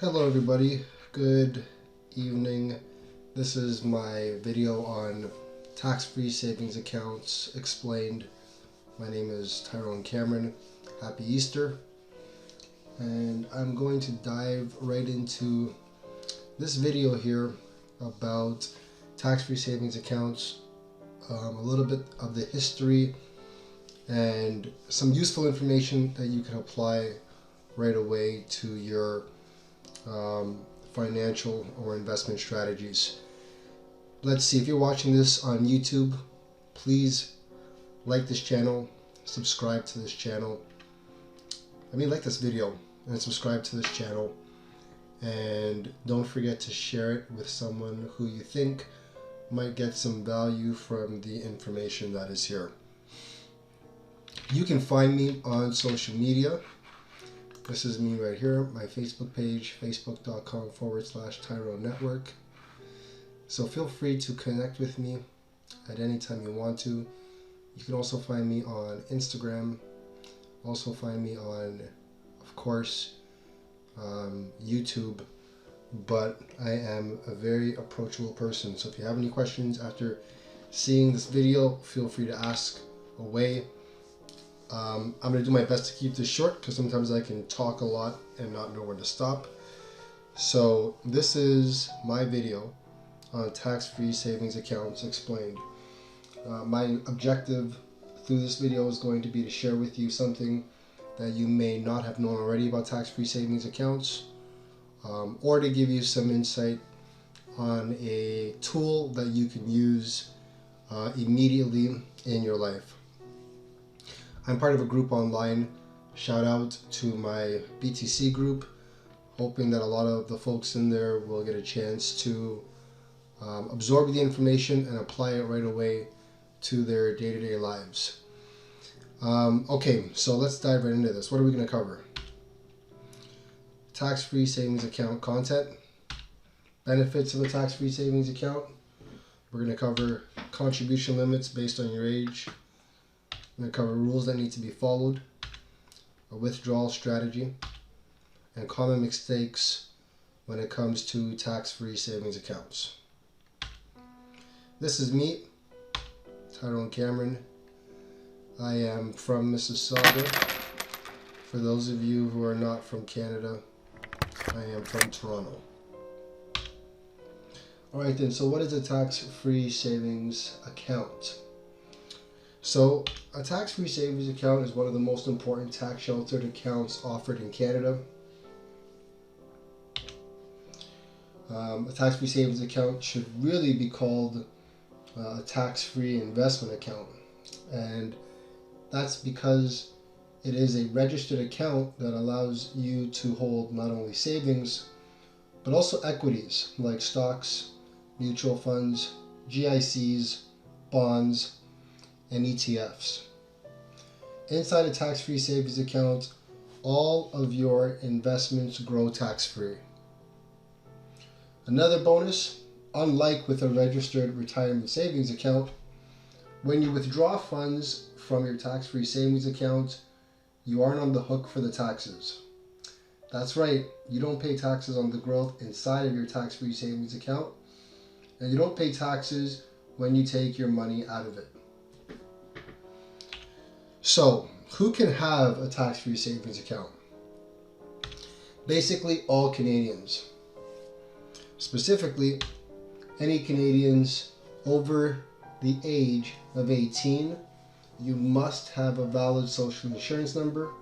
Hello everybody, good evening. This is my video on tax-free savings accounts explained. My name is Thyrone Cameron. Happy Easter. And I'm going to dive right into this video here about tax-free savings accounts, a little bit of the history and some useful information that you can apply right away to your financial or investment strategies. Let's see, if you're watching this on YouTube, please like this channel, subscribe to this channel. Like this video and subscribe to this channel, and don't forget to share it with someone who you think might get some value from the information that is here. You can find me on social media. This is me right here, my Facebook page, facebook.com/Thyrone Network. So feel free to connect with me at any time you want to. You can also find me on Instagram. Also find me on, of course, YouTube. But I am a very approachable person. So if you have any questions after seeing this video, feel free to ask away. I'm going to do my best to keep this short because sometimes I can talk a lot and not know when to stop. So this is my video on tax-free savings accounts explained. My objective through this video is going to be to share with you something that you may not have known already about tax-free savings accounts, or to give you some insight on a tool that you can use immediately in your life. I'm part of a group online. Shout out to my BTC group, hoping that a lot of the folks in there will get a chance to absorb the information and apply it right away to their day-to-day lives. Okay, so let's dive right into this. What are we going to cover? Tax-free savings account content, benefits of a tax-free savings account. We're going to cover contribution limits based on your age. I'm going to cover rules that need to be followed, a withdrawal strategy, and common mistakes when it comes to tax-free savings accounts. This is me, Tyrone Cameron. I am from Mississauga. For those of you who are not from Canada, I am from Toronto. Alright then, so what is a tax-free savings account? So, a tax-free savings account is one of the most important tax-sheltered accounts offered in Canada. A tax-free savings account should really be called a tax-free investment account. And that's because it is a registered account that allows you to hold not only savings, but also equities like stocks, mutual funds, GICs, bonds, and ETFs. Inside a tax-free savings account, all of your investments grow tax-free. Another bonus, unlike with a registered retirement savings account, when you withdraw funds from your tax-free savings account, you aren't on the hook for the taxes. That's right, you don't pay taxes on the growth inside of your tax-free savings account, and you don't pay taxes when you take your money out of it. So, who can have a tax-free savings account? Basically, all Canadians. Specifically, any Canadians over the age of 18, you must have a valid social insurance number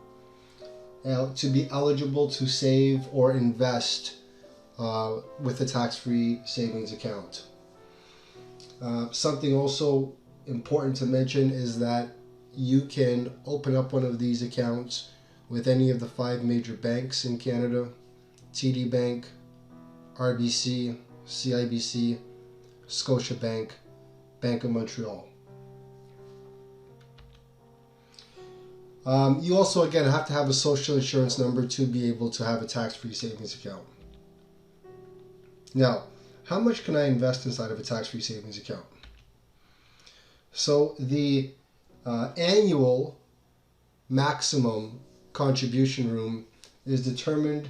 to be eligible to save or invest with a tax-free savings account. Something also important to mention is that you can open up one of these accounts with any of the 5 major banks in Canada: TD Bank, RBC, CIBC, Scotiabank, Bank of Montreal. You also, again, have to have a social insurance number to be able to have a tax-free savings account. Now, how much can I invest inside of a tax-free savings account? So the annual maximum contribution room is determined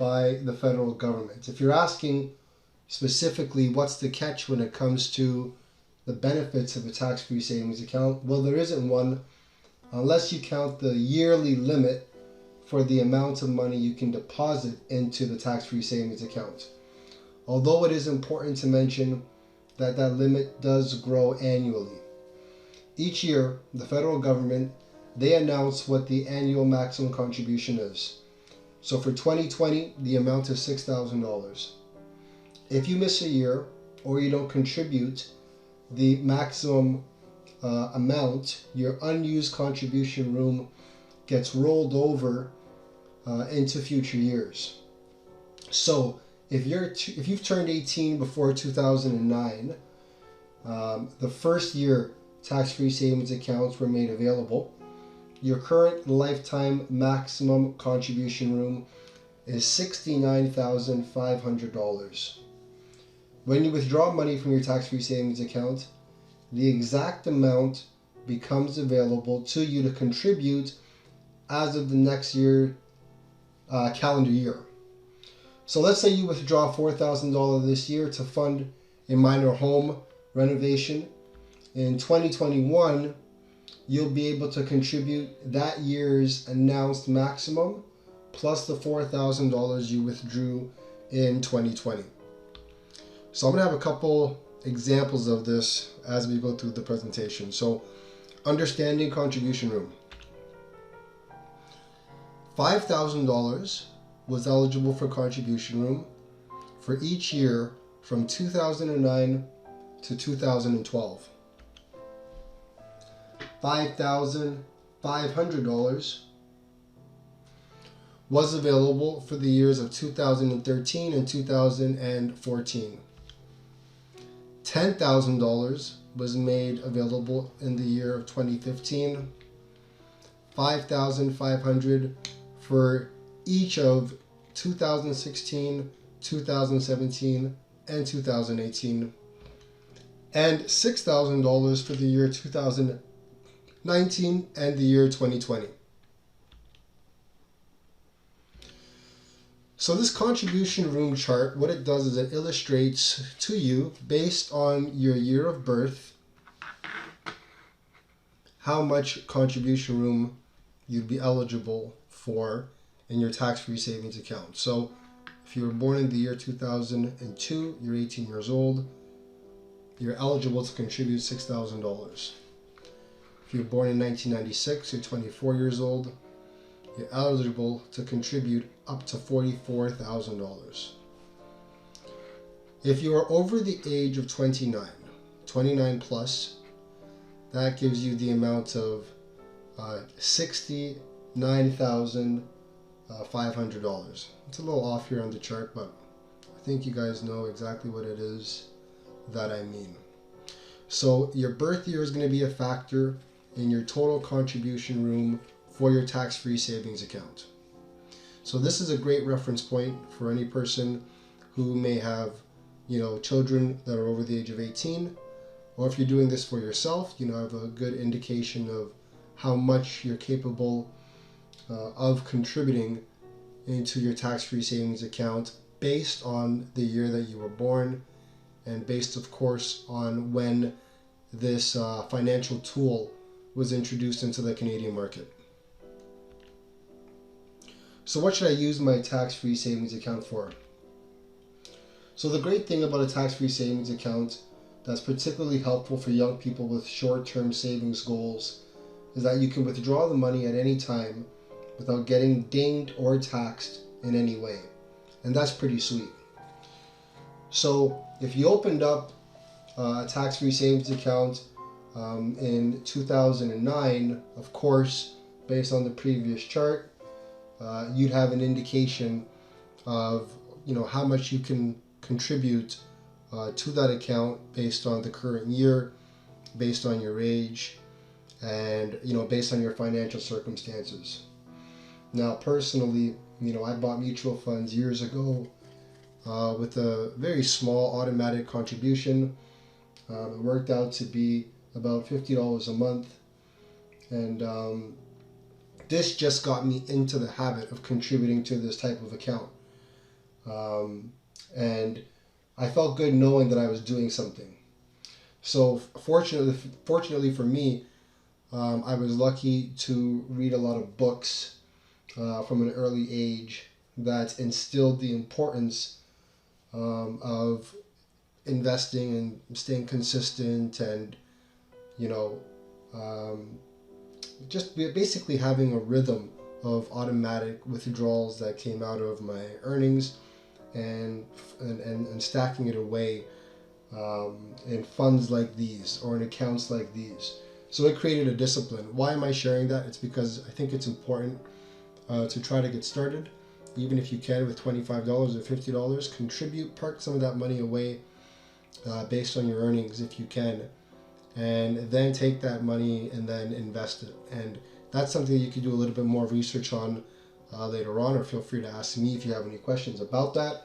by the federal government. If you're asking specifically what's the catch when it comes to the benefits of a tax-free savings account, well, there isn't one unless you count the yearly limit for the amount of money you can deposit into the tax-free savings account. Although it is important to mention that that limit does grow annually. Each year, the federal government, they announce what the annual maximum contribution is. So for 2020, the amount is $6,000. If you miss a year or you don't contribute the maximum amount, your unused contribution room gets rolled over into future years. So if you've turned 18 before 2009, the first year tax-free savings accounts were made available. Your current lifetime maximum contribution room is $69,500. When you withdraw money from your tax-free savings account, the exact amount becomes available to you to contribute as of the next year, calendar year. So let's say you withdraw $4,000 this year to fund a minor home renovation. In 2021, you'll be able to contribute that year's announced maximum plus the $4,000 you withdrew in 2020. So I'm going to have a couple examples of this as we go through the presentation. So, understanding contribution room. $5,000 was eligible for contribution room for each year from 2009 to 2012. $5,500 was available for the years of 2013 and 2014. $10,000 was made available in the year of 2015. $5,500 for each of 2016, 2017, and 2018. And $6,000 for the year 2019 and the year 2020. So this contribution room chart, what it does is it illustrates to you, based on your year of birth, how much contribution room you'd be eligible for in your tax-free savings account. So if you were born in the year 2002, you're 18 years old, you're eligible to contribute $6,000. If you're born in 1996, you're 24 years old, you're eligible to contribute up to $44,000. If you are over the age of 29 plus, that gives you the amount of $69,500. It's a little off here on the chart, but I think you guys know exactly what it is that I mean. So your birth year is going to be a factor in your total contribution room for your tax-free savings account. So this is a great reference point for any person who may have, children that are over the age of 18, or if you're doing this for yourself, have a good indication of how much you're capable of contributing into your tax-free savings account based on the year that you were born and based, of course, on when this financial tool was introduced into the Canadian market. So what should I use my tax-free savings account for? So the great thing about a tax-free savings account that's particularly helpful for young people with short-term savings goals is that you can withdraw the money at any time without getting dinged or taxed in any way. And that's pretty sweet. So if you opened up a tax-free savings account in 2009, of course, based on the previous chart, you'd have an indication of how much you can contribute to that account based on the current year, based on your age, and based on your financial circumstances. Now personally, I bought mutual funds years ago with a very small automatic contribution. It worked out to be about $50 a month, and this just got me into the habit of contributing to this type of account. And I felt good knowing that I was doing something. So fortunately for me, I was lucky to read a lot of books from an early age that instilled the importance of investing and staying consistent, and you know, um, just basically having a rhythm of automatic withdrawals that came out of my earnings, and stacking it away in funds like these or in accounts like these. So it created a discipline. Why am I sharing that? It's because I think it's important to try to get started, even if you can, with $25 or $50. Contribute, park some of that money away based on your earnings if you can, and then take that money and then invest it. And that's something that you can do a little bit more research on later on, or feel free to ask me if you have any questions about that.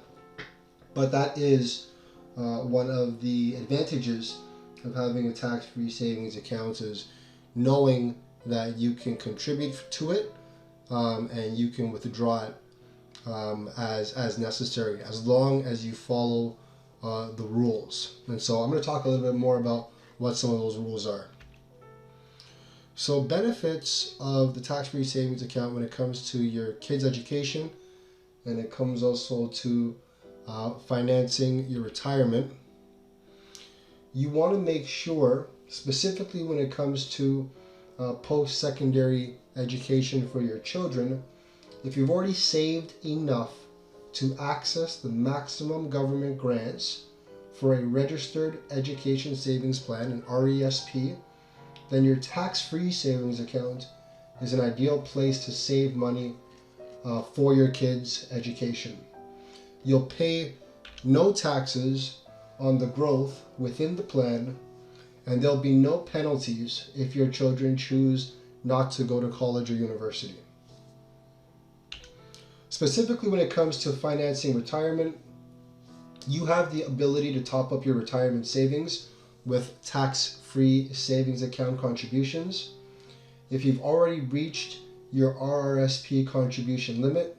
But that is one of the advantages of having a tax-free savings account, is knowing that you can contribute to it and you can withdraw it as necessary, as long as you follow the rules. And so I'm going to talk a little bit more about what some of those rules are. So benefits of the tax-free savings account when it comes to your kids' education, and it comes also to financing your retirement. You want to make sure, specifically when it comes to post-secondary education for your children, if you've already saved enough to access the maximum government grants for a registered education savings plan, an RESP, then your tax-free savings account is an ideal place to save money for your kids' education. You'll pay no taxes on the growth within the plan, and there'll be no penalties if your children choose not to go to college or university. Specifically when it comes to financing retirement, you have the ability to top up your retirement savings with tax-free savings account contributions. If you've already reached your RRSP contribution limit,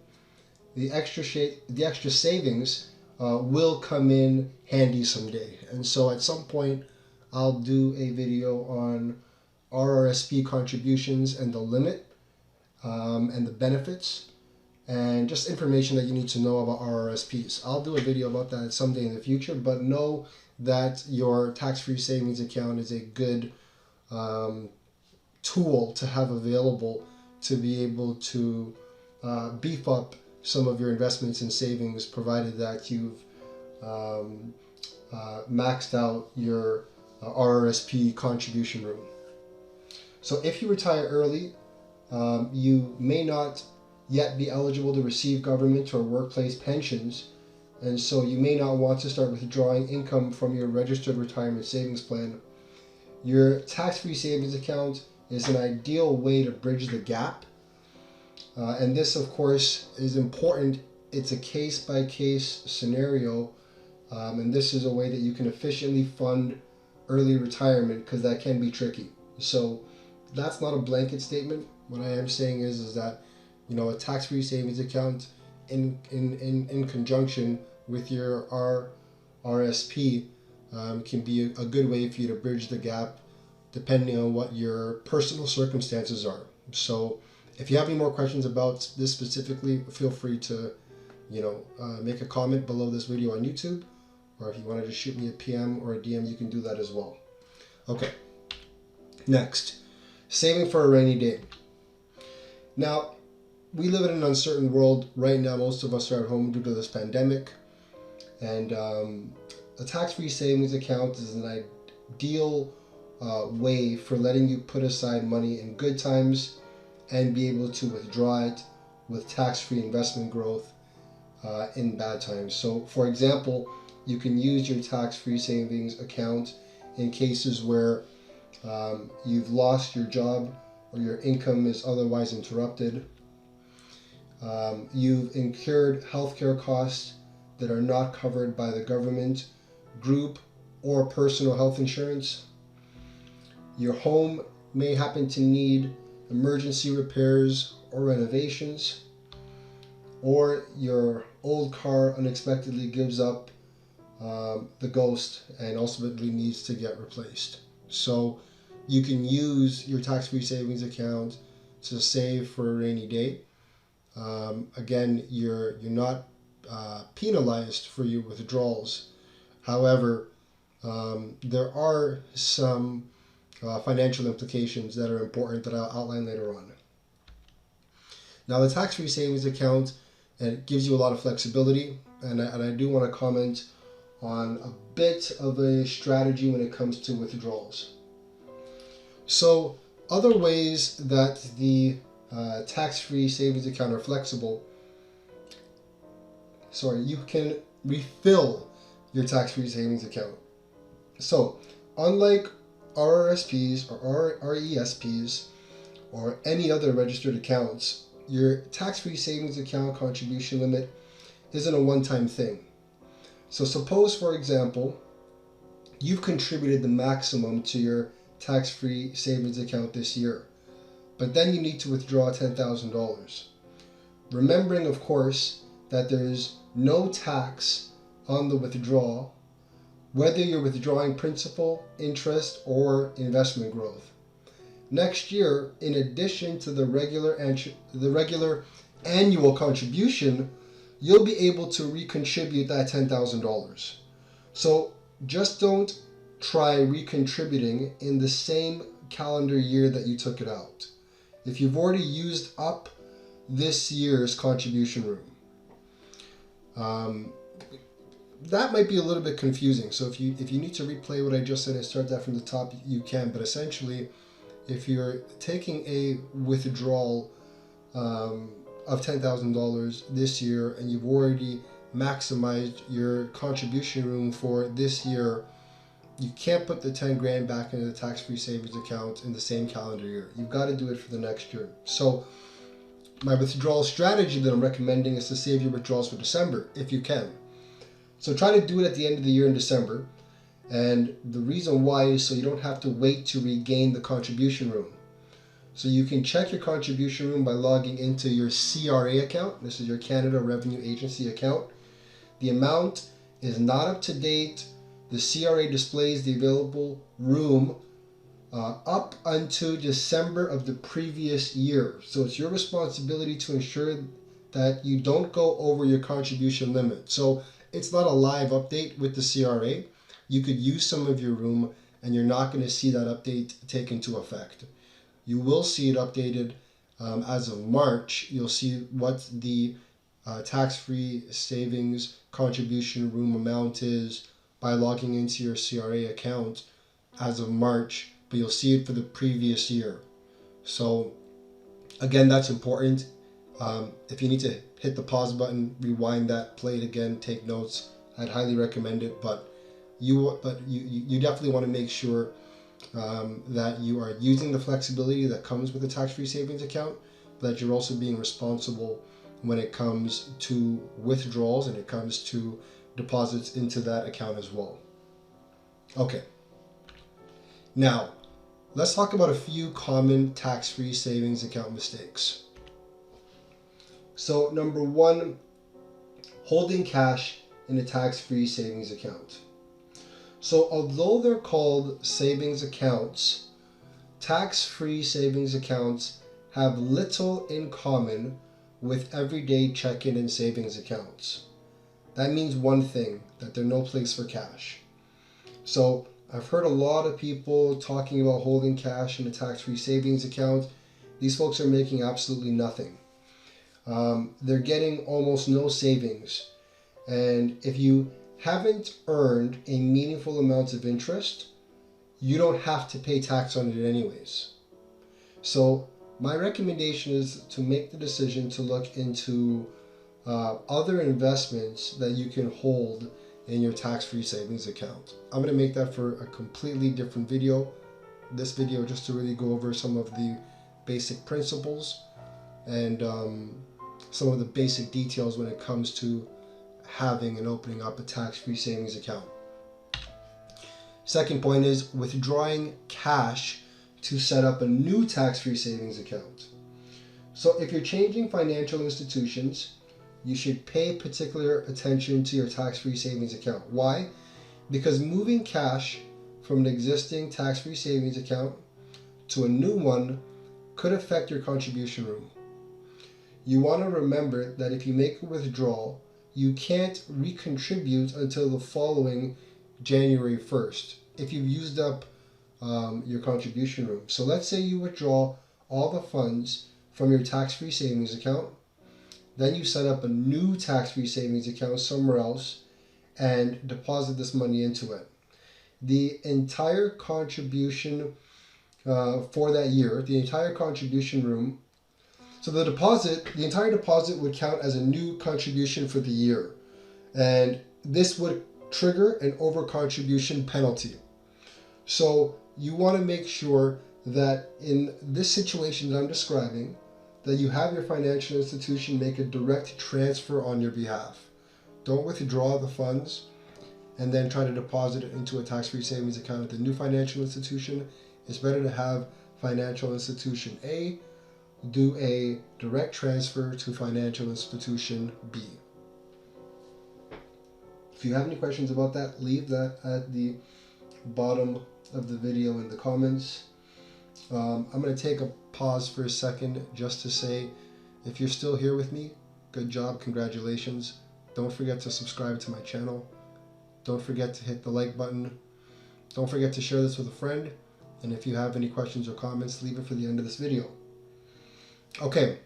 the extra savings will come in handy someday. And so at some point, I'll do a video on RRSP contributions and the limit and the benefits, and just information that you need to know about RRSPs. I'll do a video about that someday in the future, but know that your tax-free savings account is a good tool to have available to be able to beef up some of your investments and savings, provided that you've maxed out your RRSP contribution room. So if you retire early, you may not yet be eligible to receive government or workplace pensions, and so you may not want to start withdrawing income from your registered retirement savings plan. Your tax-free savings account is an ideal way to bridge the gap, and this of course is important. It's a case-by-case scenario, and this is a way that you can efficiently fund early retirement, because that can be tricky. So that's not a blanket statement. What I am saying is that, you know, a tax-free savings account in conjunction with your RSP can be a good way for you to bridge the gap, depending on what your personal circumstances are. So if you have any more questions about this specifically, feel free to, make a comment below this video on YouTube, or if you wanted to shoot me a PM or a DM, you can do that as well. Okay, next, saving for a rainy day. Now, we live in an uncertain world right now. Most of us are at home due to this pandemic, and a tax-free savings account is an ideal way for letting you put aside money in good times and be able to withdraw it with tax-free investment growth in bad times. So, for example, you can use your tax-free savings account in cases where you've lost your job or your income is otherwise interrupted. You've incurred healthcare costs that are not covered by the government, group, or personal health insurance. Your home may happen to need emergency repairs or renovations. or your old car unexpectedly gives up the ghost and ultimately needs to get replaced. So you can use your tax-free savings account to save for a rainy day. Again, you're not penalized for your withdrawals. However, there are some financial implications that are important that I'll outline later on. Now, the tax-free savings account, it gives you a lot of flexibility, and I do want to comment on a bit of a strategy when it comes to withdrawals. So, other ways that the tax-free savings account are flexible. You can refill your tax-free savings account. So, unlike RRSPs or RESPs or any other registered accounts, your tax-free savings account contribution limit isn't a one-time thing. So suppose, for example, you've contributed the maximum to your tax-free savings account this year, but then you need to withdraw $10,000. Remembering, of course, that there's no tax on the withdrawal, whether you're withdrawing principal, interest, or investment growth. Next year, in addition to the regular annual contribution, you'll be able to recontribute that $10,000. So just don't try recontributing in the same calendar year that you took it out, if you've already used up this year's contribution room. That might be a little bit confusing. So if you need to replay what I just said and start that from the top, you can. But essentially, if you're taking a withdrawal of $10,000 this year and you've already maximized your contribution room for this year, you can't put the 10 grand back into the tax-free savings account in the same calendar year. You've got to do it for the next year. So my withdrawal strategy that I'm recommending is to save your withdrawals for December if you can. So try to do it at the end of the year in December. And the reason why is so you don't have to wait to regain the contribution room. So you can check your contribution room by logging into your CRA account. This is your Canada Revenue Agency account. The amount is not up to date. The CRA displays the available room up until December of the previous year. So it's your responsibility to ensure that you don't go over your contribution limit. So it's not a live update with the CRA. You could use some of your room and you're not going to see that update take into effect. You will see it updated as of March. You'll see what the tax-free savings contribution room amount is by logging into your CRA account as of March, but you'll see it for the previous year. So again, that's important. If you need to hit the pause button, rewind that, play it again, take notes, I'd highly recommend it. But you definitely want to make sure that you are using the flexibility that comes with a tax-free savings account, but that you're also being responsible when it comes to withdrawals and it comes to deposits into that account as well. Okay. Now, let's talk about a few common tax-free savings account mistakes. So, number one, holding cash in a tax-free savings account. So, although they're called savings accounts, tax-free savings accounts have little in common with everyday checking and savings accounts. That means one thing, that they're no place for cash. So, I've heard a lot of people talking about holding cash in a tax-free savings account. These folks are making absolutely nothing. They're getting almost no savings. And if you haven't earned a meaningful amount of interest, you don't have to pay tax on it anyways. So my recommendation is to make the decision to look into other investments that you can hold in your tax-free savings account. I'm going to make that for a completely different video. This video just to really go over some of the basic principles and some of the basic details when it comes to having and opening up a tax-free savings account. Second point is withdrawing cash to set up a new tax-free savings account. So if you're changing financial institutions, you should pay particular attention to your tax-free savings account. Why? Because moving cash from an existing tax-free savings account to a new one could affect your contribution room. You want to remember that if you make a withdrawal, you can't recontribute until the following January 1st if you've used up your contribution room. So let's say you withdraw all the funds from your tax-free savings account, then you set up a new tax-free savings account somewhere else and deposit this money into it. The entire contribution for that year, the entire contribution room, so the entire deposit would count as a new contribution for the year. And this would trigger an over-contribution penalty. So you want to make sure that in this situation that I'm describing, that you have your financial institution make a direct transfer on your behalf. Don't withdraw the funds and then try to deposit it into a tax-free savings account at the new financial institution. It's better to have financial institution A do a direct transfer to financial institution B. If you have any questions about that, leave that at the bottom of the video in the comments. I'm going to take a pause for a second just to say, if you're still here with me, good job, congratulations. Don't forget to subscribe to my channel. Don't forget to hit the like button. Don't forget to share this with a friend. And if you have any questions or comments, leave it for the end of this video. Okay,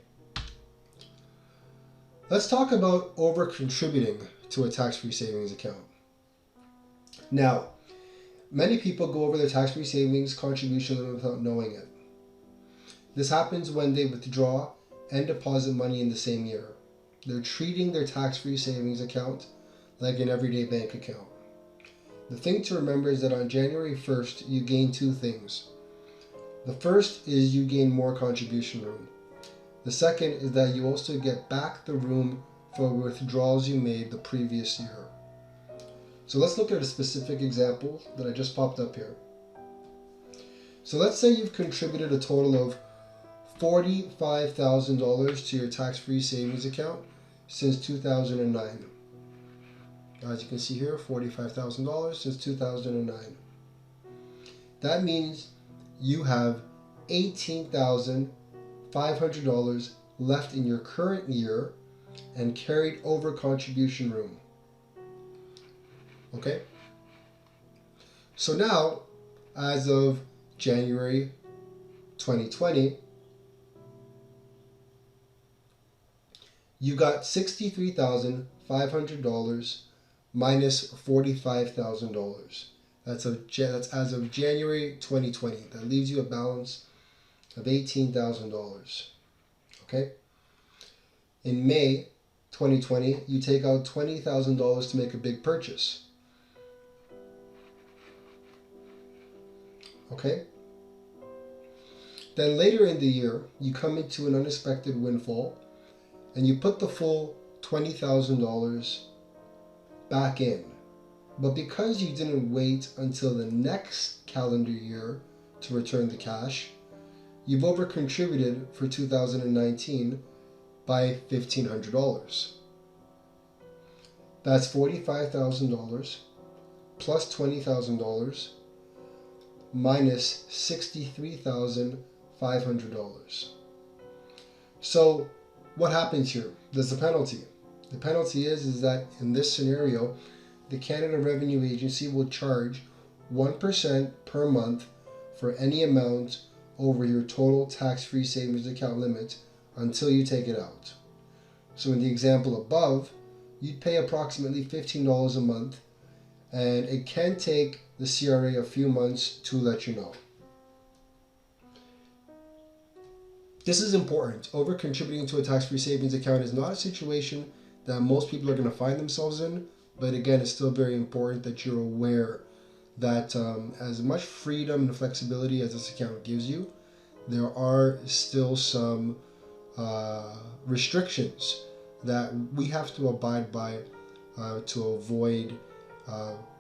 let's talk about over-contributing to a tax-free savings account. Now, many people go over their tax-free savings contribution limit without knowing it. This happens when they withdraw and deposit money in the same year. They're treating their tax-free savings account like an everyday bank account. The thing to remember is that on January 1st, you gain two things. The first is you gain more contribution room. The second is that you also get back the room for withdrawals you made the previous year. So let's look at a specific example that I just popped up here. So let's say you've contributed a total of $45,000 to your tax-free savings account since 2009. As you can see here, $45,000 since 2009. That means you have $18,500 left in your current year and carried over contribution room. Okay? So now, as of January 2020, you got $63,500 minus $45,000. That's as of January 2020. That leaves you a balance of $18,000. Okay? In May 2020, you take out $20,000 to make a big purchase. Okay? Then later in the year, you come into an unexpected windfall and you put the full $20,000 back in. But because you didn't wait until the next calendar year to return the cash, you've over-contributed for 2019 by $1,500. That's $45,000 plus $20,000 minus $63,500. So what happens here? There's a penalty. The penalty is that in this scenario, the Canada Revenue Agency will charge 1% per month for any amount over your total tax-free savings account limit until you take it out. So in the example above, you'd pay approximately $15 a month, and it can take the CRA a few months to let you know. This is important. Over-contributing to a tax-free savings account is not a situation that most people are going to find themselves in, but again, it's still very important that you're aware that as much freedom and flexibility as this account gives you, there are still some restrictions that we have to abide by to avoid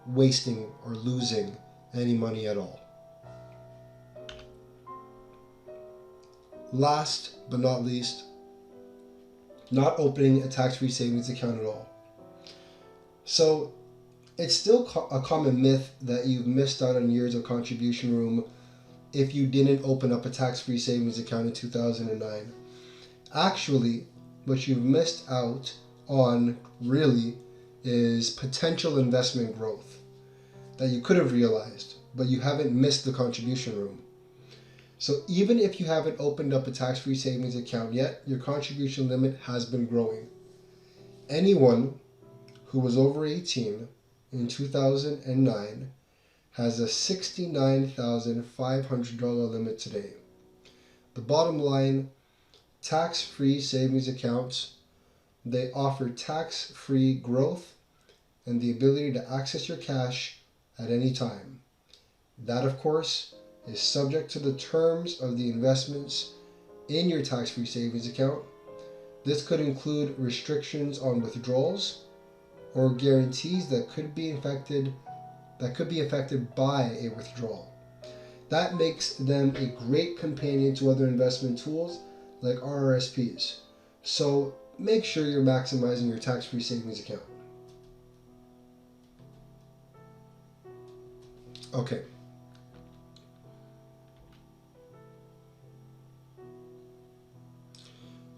wasting or losing any money at all. Last but not least, not opening a tax-free savings account at all. So it's still a common myth that you've missed out on years of contribution room if you didn't open up a tax-free savings account in 2009. Actually, what you've missed out on really is potential investment growth that you could have realized, but you haven't missed the contribution room. So even if you haven't opened up a tax-free savings account yet, your contribution limit has been growing. Anyone who was over 18 in 2009 has a $69,500 limit today. The bottom line, tax-free savings accounts, they offer tax-free growth and the ability to access your cash at any time. That, of course, is subject to the terms of the investments in your tax-free savings account. This could include restrictions on withdrawals or guarantees that could be affected by a withdrawal. That makes them a great companion to other investment tools like RRSPs. So make sure you're maximizing your tax-free savings account. Okay.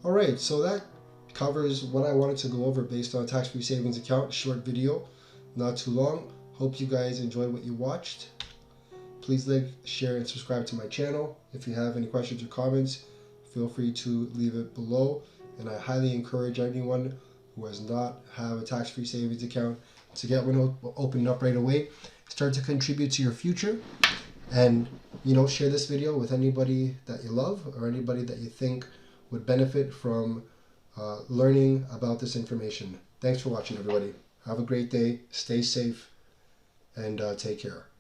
Alright, so that covers what I wanted to go over based on tax-free savings account. Short video, not too long. Hope you guys enjoyed what you watched. Please like, share, and subscribe to my channel. If you have any questions or comments, feel free to leave it below. And I highly encourage anyone who has not have a tax-free savings account to get one opened up right away. Start to contribute to your future, and share this video with anybody that you love or anybody that you think would benefit from learning about this information. Thanks for watching, everybody. Have a great day. Stay safe and take care.